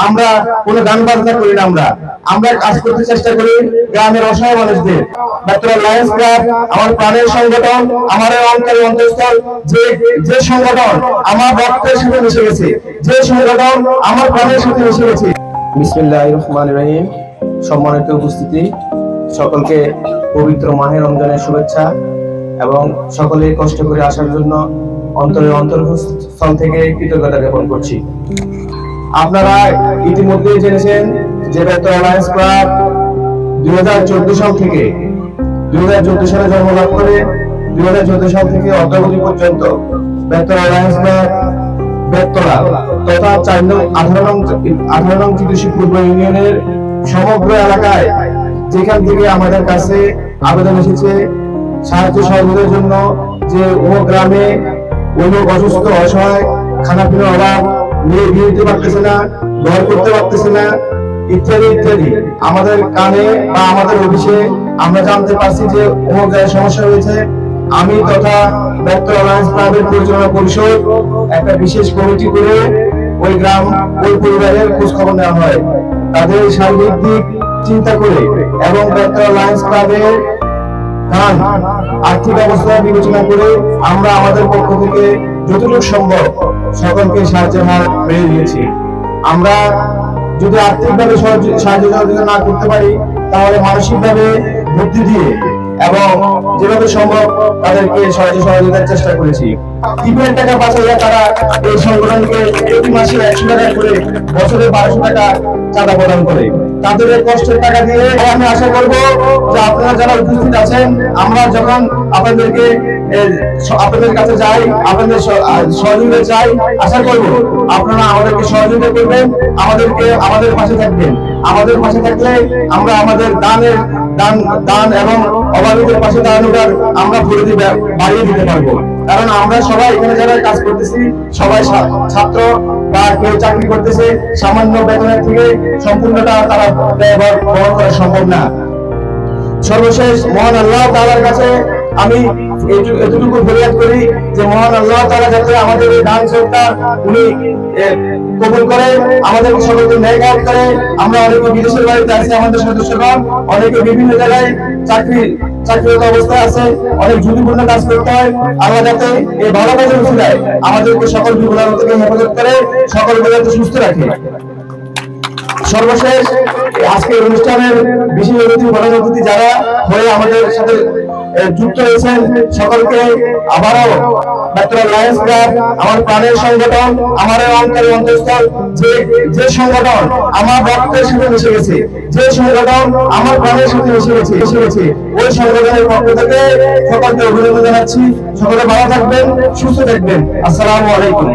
আমরা কোনো গান বাজনা করি না। আমরা কাজ করতে চেষ্টা করি গ্রামের অসহায় মানুষদের। বেতরা লায়ন্স ক্লাব আমার প্রাণের সংগঠন, আমার অন্তরের অন্তঃস্থল, যে সংগঠন আমার রক্তের সাথে মিশে গেছে, যে সংগঠন আমার প্রাণের সাথে মিশে গেছে। বিসমিল্লাহির রহমানির রহিম। সম্মানিত উপস্থিতি, সকলকে পবিত্র মাহে রমজানের শুভেচ্ছা এবং সকলে কষ্ট করে আসার জন্য অন্তরের অন্তঃস্থল থেকে কৃতজ্ঞতা জ্ঞাপন করছি। আপনারা ইতিমধ্যেই জেনেছেন যে বেতরা লায়ন্স ক্লাব 2014 সাল থেকে 2014 সালে জন্মলাভ করে 2014 সাল থেকে অদ্যাবধি পর্যন্ত বেতরা লায়ন্স ক্লাব বেতরা তথা 18 নং চিকিৎসা পূর্ব ইউনিয়নের সমগ্র এলাকায় যেখান থেকে আমাদের কাছে আবেদন এসেছে সাহায্য সহযোগিতার জন্য, যে ও গ্রামে ওই লোক অসুস্থ, অসহায়, খানা পিনার অভাব, মেয়ে বিয়ে দিতে পারতেছে না, ঘর করতে পারতেছে না, ইত্যাদি ইত্যাদি, আমাদের কানে বা আমাদের অফিসে আমরা জানতে পারছি যে অমুক জায়গায় সমস্যা হয়েছে। আমি তথা বেতরা লায়ন্স ক্লাবের পরিচালনা পরিষদ একটা বিশেষ কমিটি করে ওই গ্রাম, ওই পরিবারের খোঁজ খবর নেওয়া হয়, তাদের সার্বিক দিক চিন্তা করে এবং বেতরা লায়ন্স ক্লাবের আর্থিক অবস্থা বিবেচনা করে আমরা আমাদের পক্ষ থেকে যতটুকু সম্ভব সকলকে সাহায্যের হাত বেড়ে দিয়েছি। আমরা যদি আর্থিকভাবে সাহায্য সহযোগিতা না করতে পারি, তাহলে মানসিকভাবে বুদ্ধি দিয়ে এবং যেভাবে সম্ভব তাদেরকে সাহায্য সহযোগিতার চেষ্টা করেছি। টিপের টাকা বাঁচাইয়া তারা এই সংগঠনকে প্রতি মাসে 100 টাকা করে, বছরে 1200 টাকা চাঁদা প্রদান করে। তাদের কষ্টের টাকা দিয়ে আমি আশা করবো যে আপনারা যারা উপস্থিত আছেন, আমরা যখন আপনাদের কাছে যাই, আপনাদের সহযোগিতা চাই, আশা করবো আপনারা আমাদেরকে সহযোগিতা করবেন, আমাদের পাশে থাকবেন। আমাদের পাশে থাকলে আমরা আমাদের দান এবং অভাবীদের পাশে দাঁড়ানোর আমরা বাড়িয়ে দিতে পারবো। কারণ আমরা সবাই এখানে যারা কাজ করতেছি সবাই ছাত্র বা কেউ চাকরি করতেছে, সামান্য বেতনের থেকে সম্পূর্ণটা তারা ব্যয় বহন করা সম্ভব না। সর্বশেষ মহান আল্লাহ তাআলার কাছে আমি এতটুকু ফরিয়াদ করি যে মহান আল্লাহ তাআলা যাতে আমাদের এই দান সদকা উনি কবুল করে, আমাদেরকে সকলকে নেক করে। আমরা অনেকে বিদেশের বাড়িতে আছি, আমাদের সদস্যগণ অনেকে বিভিন্ন জায়গায় চাকরিরত অবস্থায় আছে, অনেক ঝুঁকিপূর্ণ কাজ করতে হয়। আল্লাহ যাতে এই ভালো কাজের উচিলায় আমাদেরকে সকল বিপদ থেকে হেফাজত করে, সকলকে যাতে সুস্থ রাখে। সর্বশেষ আজকের অনুষ্ঠানের বিশেষ অতিথি, প্রধান অতিথি যারা হয়ে আমাদের সাথে যুক্ত হয়েছেন, সকলকে আবারও বেতরা লায়ন্স ক্লাব আমার প্রাণের সংগঠন, আমার অন্তরের অন্তঃস্থল, যে সংগঠন আমার রক্তের সাথে মিশে গেছে, যে সংগঠন আমার প্রাণের সাথে মিশে গেছে, ওই সংগঠনের পক্ষ থেকে সকলকে অভিনন্দন জানাচ্ছি। সকলে ভালো থাকবেন, সুস্থ থাকবেন। আসসালামু আলাইকুম।